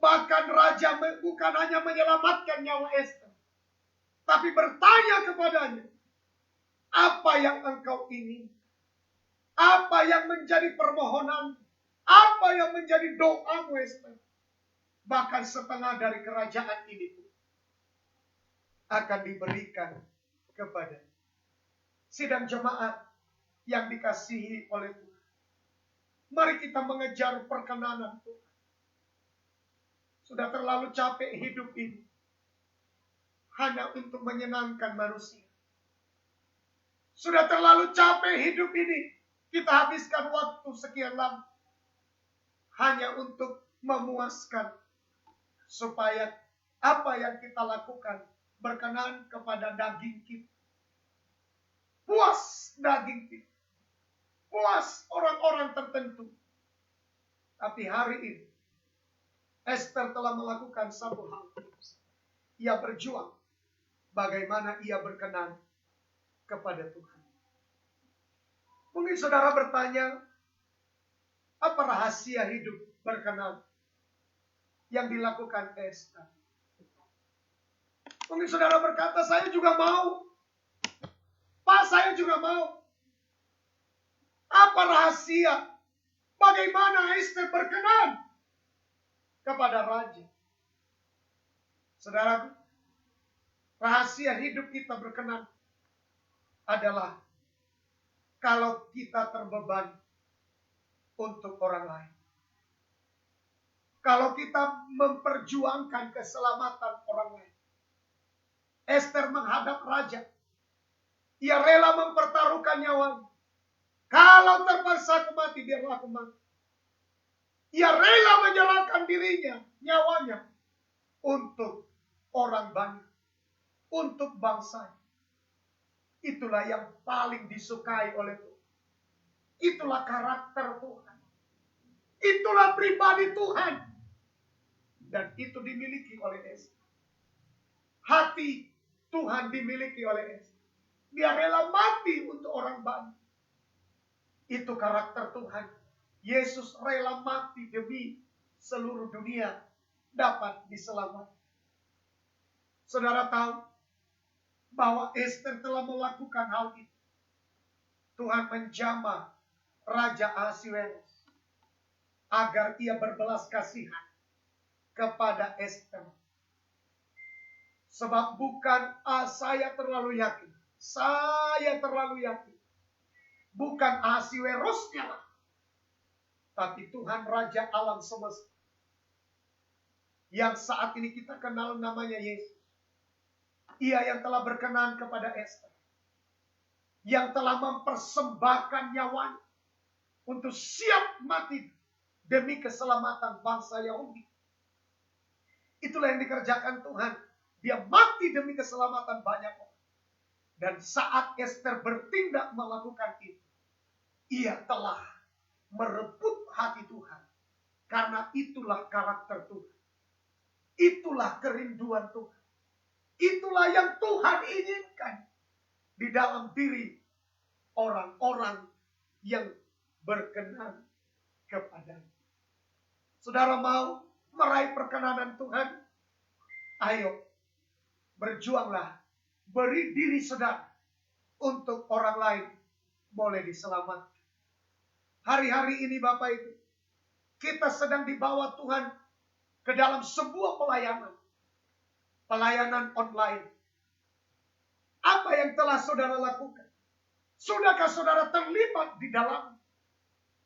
S1: Bahkan raja bukan hanya menyelamatkan nyawa Ester, tapi bertanya kepadanya, apa yang engkau ingin? Apa yang menjadi permohonan? Apa yang menjadi doamu, Ester? Bahkan setengah dari kerajaan ini akan diberikan kepada. Sidang jemaat yang dikasihi oleh Tuhan. Mari kita mengejar perkenanan Tuhan. Sudah terlalu capek hidup ini hanya untuk menyenangkan manusia. Sudah terlalu capek hidup ini kita habiskan waktu sekian lama hanya untuk memuaskan supaya apa yang kita lakukan berkenan kepada daging kita. Puas daging kita. Puas orang-orang tertentu. Tapi hari ini, Ester telah melakukan satu hal. Ia berjuang bagaimana ia berkenan kepada Tuhan. Mungkin saudara bertanya, Apa rahasia hidup berkenan yang dilakukan Esther? Mungkin saudara berkata, saya juga mau. Pak, saya juga mau. Apa rahasia? Bagaimana Esther berkenan kepada raja? Saudara, rahasia hidup kita berkenan adalah kalau kita terbeban untuk orang lain. Kalau kita memperjuangkan keselamatan orang lain. Esther menghadap raja. Ia rela mempertaruhkan nyawanya. Kalau terpaksa aku mati, biarlah aku mati. Ia rela menyerahkan dirinya, nyawanya, untuk orang banyak. Untuk bangsa. Itulah yang paling disukai oleh Tuhan. Itulah karakter Tuhan. Itulah pribadi Tuhan. Dan itu dimiliki oleh Esther. Hati Tuhan dimiliki oleh Esther. Dia rela mati untuk orang banyak. Itu karakter Tuhan. Yesus rela mati demi seluruh dunia dapat diselamatkan. Saudara tahu bahwa Esther telah melakukan hal itu. Tuhan menjamah Raja Ahasiweros agar ia berbelas kasihan kepada Esther. Sebab bukan saya terlalu yakin. Saya terlalu yakin. Bukan Ahasiwerosnya lah. Tapi Tuhan Raja alam semesta. Yang saat ini kita kenal namanya Yesus. Ia yang telah berkenan kepada Esther. Yang telah mempersembahkan nyawanya. Untuk siap mati demi keselamatan bangsa Yahudi. Itulah yang dikerjakan Tuhan. Dia mati demi keselamatan banyak orang. Dan saat Esther bertindak melakukan itu, ia telah merebut hati Tuhan. Karena itulah karakter Tuhan. Itulah kerinduan Tuhan. Itulah yang Tuhan inginkan di dalam diri orang-orang yang berkenan kepadanya. Saudara mau meraih perkenanan Tuhan? Ayo, berjuanglah. Beri diri saudara untuk orang lain boleh diselamatkan. Hari-hari ini Bapak Ibu, kita sedang dibawa Tuhan ke dalam sebuah pelayanan. Pelayanan online. Apa yang telah saudara lakukan? Sudahkah saudara terlibat di dalam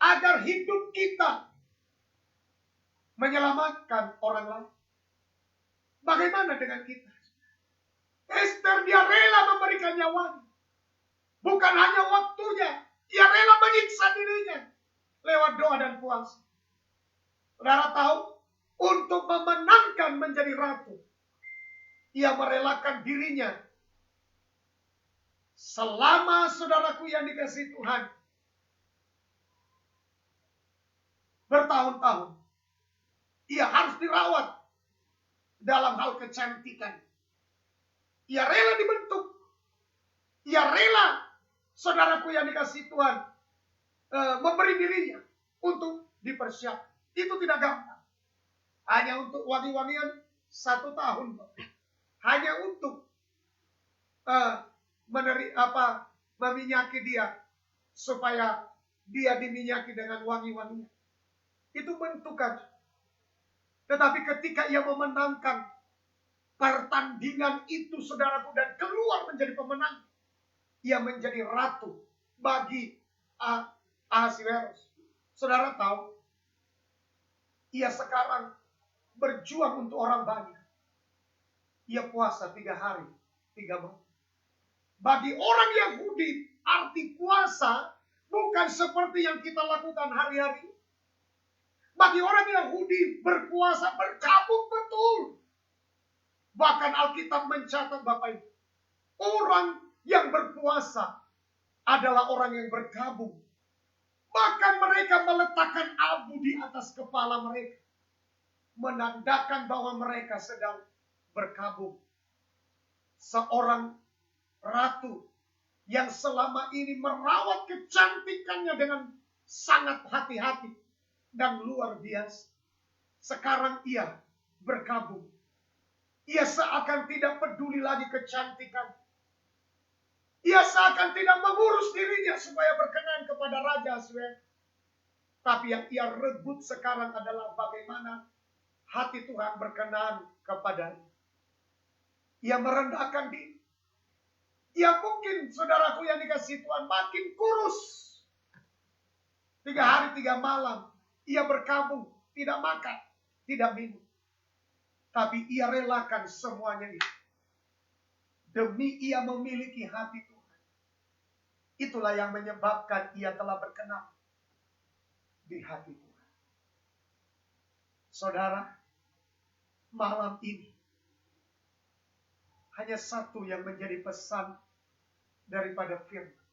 S1: agar hidup kita menyelamatkan orang lain? Bagaimana dengan kita? Esther dia rela memberikan nyawanya. Bukan hanya waktunya. Ia rela menyiksa dirinya. Lewat doa dan puasa. Saudara tahu, untuk memenangkan menjadi ratu, ia merelakan dirinya. Selama saudaraku yang dikasihi Tuhan, bertahun-tahun, ia harus dirawat dalam hal kecantikan. Ia rela dibentuk. Ia rela, saudaraku yang dikasihi Tuhan, memberi dirinya untuk dipersiapkan. Itu tidak gampang. Hanya untuk wangi-wangian 1 tahun. Hanya untuk meminyaki dia supaya dia diminyaki dengan wangi-wangian. Itu bentukan. Tetapi ketika ia memenangkan pertandingan itu, saudaraku, dan keluar menjadi pemenang, ia menjadi ratu bagi Ahasiweros. Saudara tahu, ia sekarang berjuang untuk orang banyak. Ia puasa 3 hari, 3 malam. Bagi orang Yahudi, arti puasa bukan seperti yang kita lakukan hari-hari. Bagi orang Yahudi, berpuasa berkabung betul. Bahkan Alkitab mencatat, Bapak Ibu, orang yang berpuasa adalah orang yang berkabung. Bahkan mereka meletakkan abu di atas kepala mereka, menandakan bahwa mereka sedang berkabung. Seorang ratu yang selama ini merawat kecantikannya dengan sangat hati-hati, dan luar biasa. Sekarang ia berkabung. Ia seakan tidak peduli lagi kecantikan. Ia seakan tidak mengurus dirinya supaya berkenan kepada Raja Asuero. Tapi yang ia rebut sekarang adalah bagaimana hati Tuhan berkenan kepadanya. Ia merendahkan diri. Ia mungkin, saudaraku yang dikasihi Tuhan, makin kurus. 3 hari 3 malam. Ia berkabung, tidak makan, tidak minum. Tapi ia relakan semuanya itu. Demi ia memiliki hati Tuhan. Itulah yang menyebabkan ia telah berkenan di hati Tuhan. Saudara, malam ini hanya satu yang menjadi pesan daripada firman.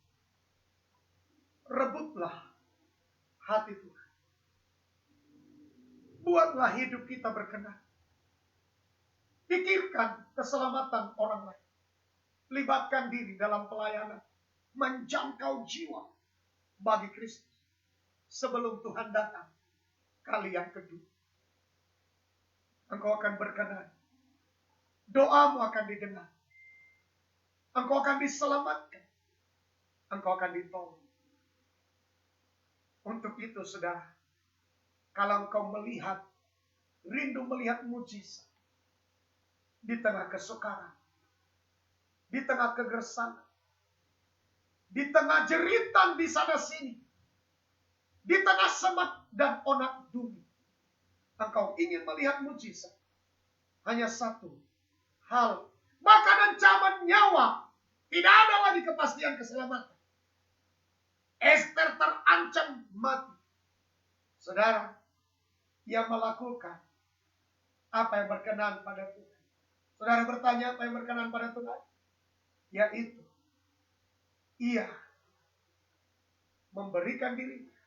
S1: Rebutlah hati Tuhan. Buatlah hidup kita berkenan. Pikirkan keselamatan orang lain. Libatkan diri dalam pelayanan. Menjangkau jiwa bagi Kristus. Sebelum Tuhan datang kali yang kedua. Engkau akan berkenan. Doamu akan didengar. Engkau akan diselamatkan. Engkau akan ditolong. Untuk itu, saudara, kalau engkau melihat, rindu melihat mujizat di tengah kesukaran, di tengah kegersangan, di tengah jeritan di sana sini, di tengah semak dan onak dunia, engkau ingin melihat mujizat, hanya satu hal, bahkan ancaman nyawa, tidak ada lagi kepastian keselamatan. Ester terancam mati. Saudara, ia melakukan apa yang berkenan pada Tuhan. Saudara bertanya apa yang berkenan pada Tuhan? Yaitu, ia memberikan dirinya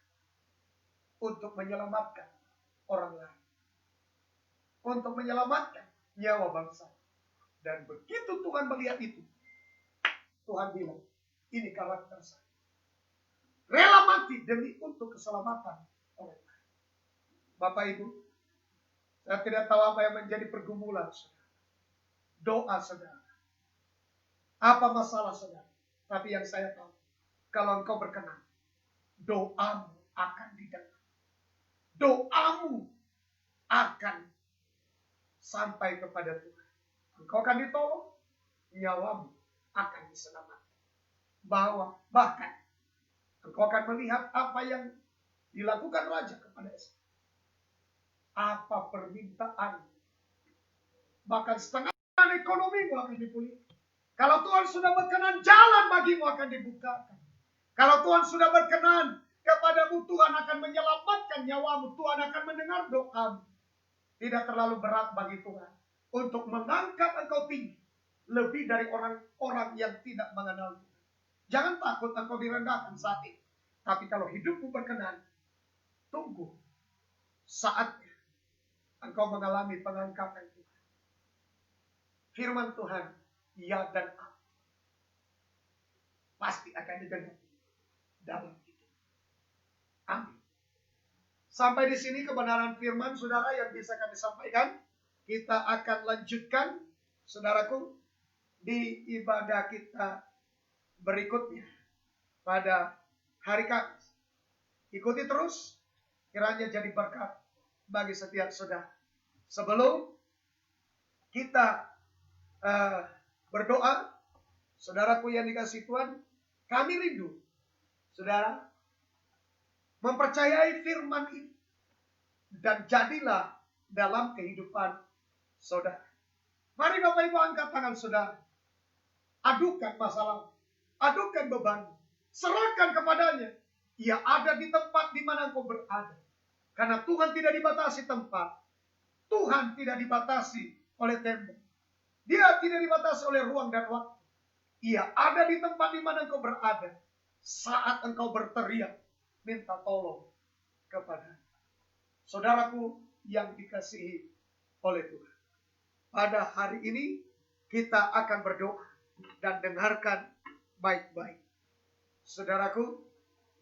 S1: untuk menyelamatkan orang lain. Untuk menyelamatkan nyawa bangsa. Dan begitu Tuhan melihat itu, Tuhan bilang, ini karakter saya. Rela mati demi untuk keselamatan orang lain. Bapak Ibu, saya tidak tahu apa yang menjadi pergumulan saudara. Doa saudara. Apa masalah saudara? Tapi yang saya tahu, kalau engkau berkenan, doamu akan didengar. Doamu akan sampai kepada Tuhan. Engkau akan ditolong, nyawamu akan diselamatkan. Bahkan engkau akan melihat apa yang dilakukan Raja kepada Ester. Apa permintaan. Bahkan setengah ekonomimu akan dipulihkan. Kalau Tuhan sudah berkenan, jalan bagimu akan dibukakan. Kalau Tuhan sudah berkenan kepadamu, Tuhan akan menyelamatkan nyawamu. Tuhan akan mendengar doamu. Tidak terlalu berat bagi Tuhan untuk mengangkat engkau tinggi. Lebih dari orang-orang yang tidak mengenal Tuhan. Jangan takut engkau direndahkan saat ini. Tapi kalau hidupmu berkenan, tunggu saatnya engkau mengalami pengangkatan Tuhan. Firman Tuhan, ya dan amin, pasti akan didengar dalam hidup. Amin. Sampai di sini kebenaran firman, saudara, yang bisa kami sampaikan. Kita akan lanjutkan, saudaraku, di ibadah kita berikutnya pada hari Kamis. Ikuti terus, kiranya jadi berkat bagi setiap saudara. Sebelum kita berdoa, saudaraku yang dikasihi Tuhan, kami rindu, saudara, mempercayai firman ini. Dan jadilah dalam kehidupan saudara. Mari Bapak Ibu angkat tangan saudara. Adukan masalah, adukan beban, serahkan kepadanya. Ia ada di tempat di mana engkau berada. Karena Tuhan tidak dibatasi tempat. Tuhan tidak dibatasi oleh tembok. Dia tidak dibatasi oleh ruang dan waktu. Ia ada di tempat di mana engkau berada. Saat engkau berteriak, minta tolong kepada saudaraku yang dikasihi oleh Tuhan. Pada hari ini kita akan berdoa dan dengarkan baik-baik. Saudaraku,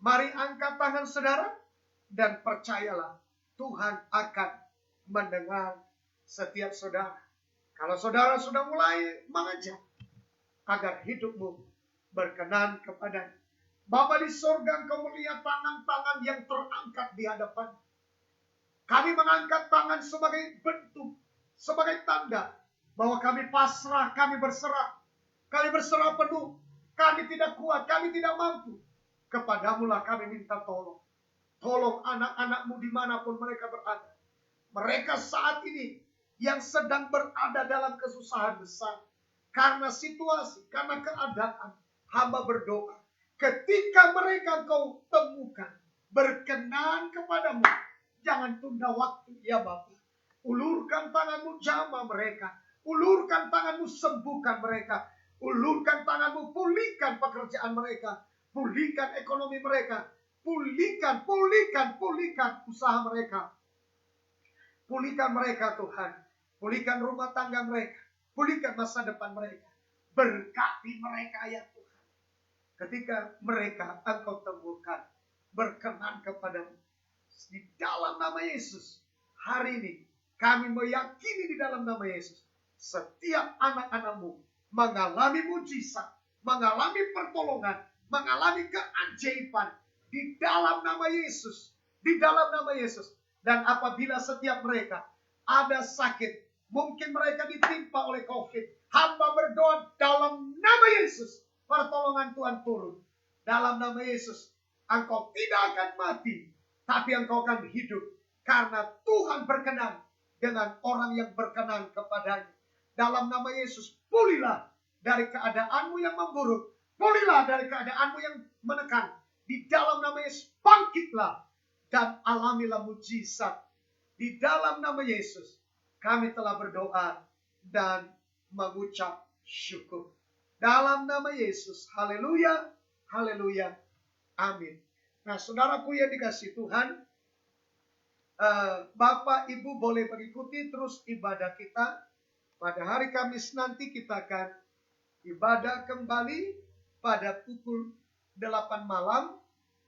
S1: mari angkat tangan saudara dan percayalah Tuhan akan mendengar setiap saudara. Kalau saudara sudah mulai mengajak agar hidupmu berkenan kepada Bapa di sorga, Engkau melihat tangan-tangan yang terangkat di hadapan. Kami mengangkat tangan sebagai bentuk, sebagai tanda bahwa kami pasrah, kami berserah. Kami berserah penuh. Kami tidak kuat, kami tidak mampu. Kepadamu lah kami minta tolong. Tolong anak-anakmu dimanapun mereka berada. Mereka saat ini yang sedang berada dalam kesusahan besar. Karena situasi, karena keadaan. Hamba berdoa. Ketika mereka Engkau temukan, berkenan kepadamu, jangan tunda waktu ya Bapa. Ulurkan tanganmu, jamah mereka. Ulurkan tanganmu, sembuhkan mereka. Ulurkan tanganmu, pulihkan pekerjaan mereka. Pulihkan ekonomi mereka. Pulihkan usaha mereka. Pulihkan mereka Tuhan. Pulihkan rumah tangga mereka. Pulihkan masa depan mereka. Berkati mereka ya Tuhan. Ketika mereka Engkau temukan, berkenan kepadamu. Di dalam nama Yesus, hari ini kami meyakini di dalam nama Yesus, setiap anak-anakmu mengalami mujizat, mengalami pertolongan, mengalami keajaiban di dalam nama Yesus, di dalam nama Yesus. Dan apabila setiap mereka ada sakit, mungkin mereka ditimpa oleh COVID, hamba berdoa dalam nama Yesus, pertolongan Tuhan turun. Dalam nama Yesus, engkau tidak akan mati, tapi engkau akan hidup. Karena Tuhan berkenan dengan orang yang berkenan kepadanya. Dalam nama Yesus, pulihlah dari keadaanmu yang memburuk. Pulihlah dari keadaanmu yang menekan. Di dalam nama Yesus, bangkitlah dan alamilah mujizat. Di dalam nama Yesus, kami telah berdoa dan mengucap syukur. Dalam nama Yesus, haleluya, haleluya, amin. Nah, saudaraku yang dikasihi Tuhan, Bapak Ibu boleh mengikuti terus ibadah kita. Pada hari Kamis nanti kita akan ibadah kembali pada pukul 8 malam.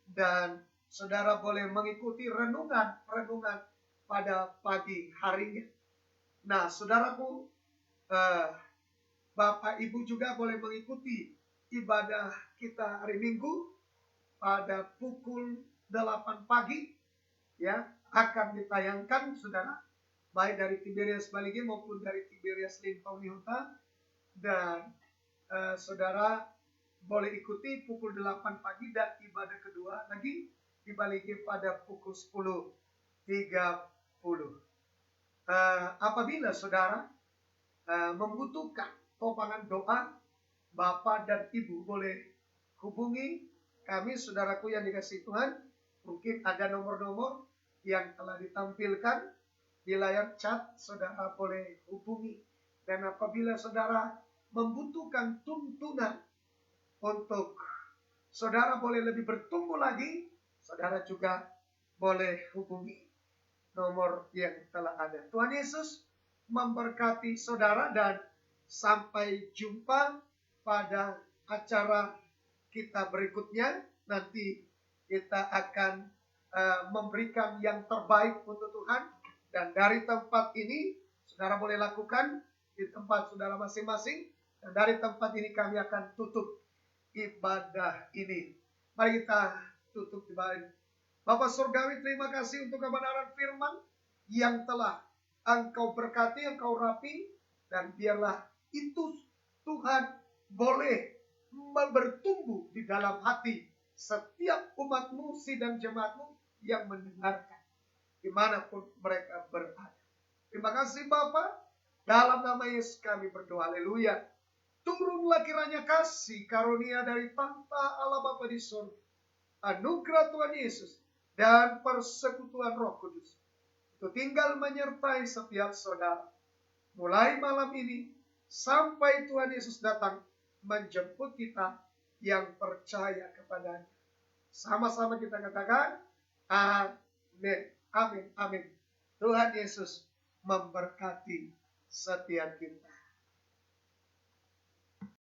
S1: Dan saudara boleh mengikuti renungan pada pagi harinya. Nah, saudaraku, Bapak Ibu juga boleh mengikuti ibadah kita hari Minggu pada pukul 8 pagi. Ya, akan ditayangkan saudara, baik dari Tiberias Baligi maupun dari Tiberias Limpauni Huta. Dan saudara boleh ikuti pukul 8 pagi dan ibadah kedua lagi di Baligi pada pukul 10.30. Apabila saudara membutuhkan topangan doa, Bapak dan Ibu boleh hubungi kami, saudaraku yang dikasihi Tuhan. Mungkin ada nomor-nomor yang telah ditampilkan di layar chat, saudara boleh hubungi. Dan apabila saudara membutuhkan tuntunan untuk saudara boleh lebih bertumbuh lagi, saudara juga boleh hubungi nomor yang telah ada. Tuhan Yesus memberkati saudara dan sampai jumpa pada acara kita berikutnya. Nanti kita akan memberikan yang terbaik untuk Tuhan. Dan dari tempat ini, saudara boleh lakukan di tempat saudara masing-masing. Dan dari tempat ini kami akan tutup ibadah ini. Mari kita tutup ibadah ini. Bapak Surgawi, terima kasih untuk kebenaran firman yang telah Engkau berkati, Engkau rapi. Dan biarlah itu Tuhan boleh bertumbuh di dalam hati setiap umat-Mu, sidang jemaat-Mu yang mendengarkan dimanapun mereka berada. Terima kasih Bapa, dalam nama Yesus kami berdoa, haleluya. Turunlah kiranya kasih karunia dari tahta Allah Bapa di surga, anugerah Tuhan Yesus dan persekutuan Roh Kudus itu tinggal menyertai setiap saudara mulai malam ini sampai Tuhan Yesus datang menjemput kita yang percaya kepadanya. Sama-sama kita katakan amin, amin, amin. Tuhan Yesus memberkati setiap kita.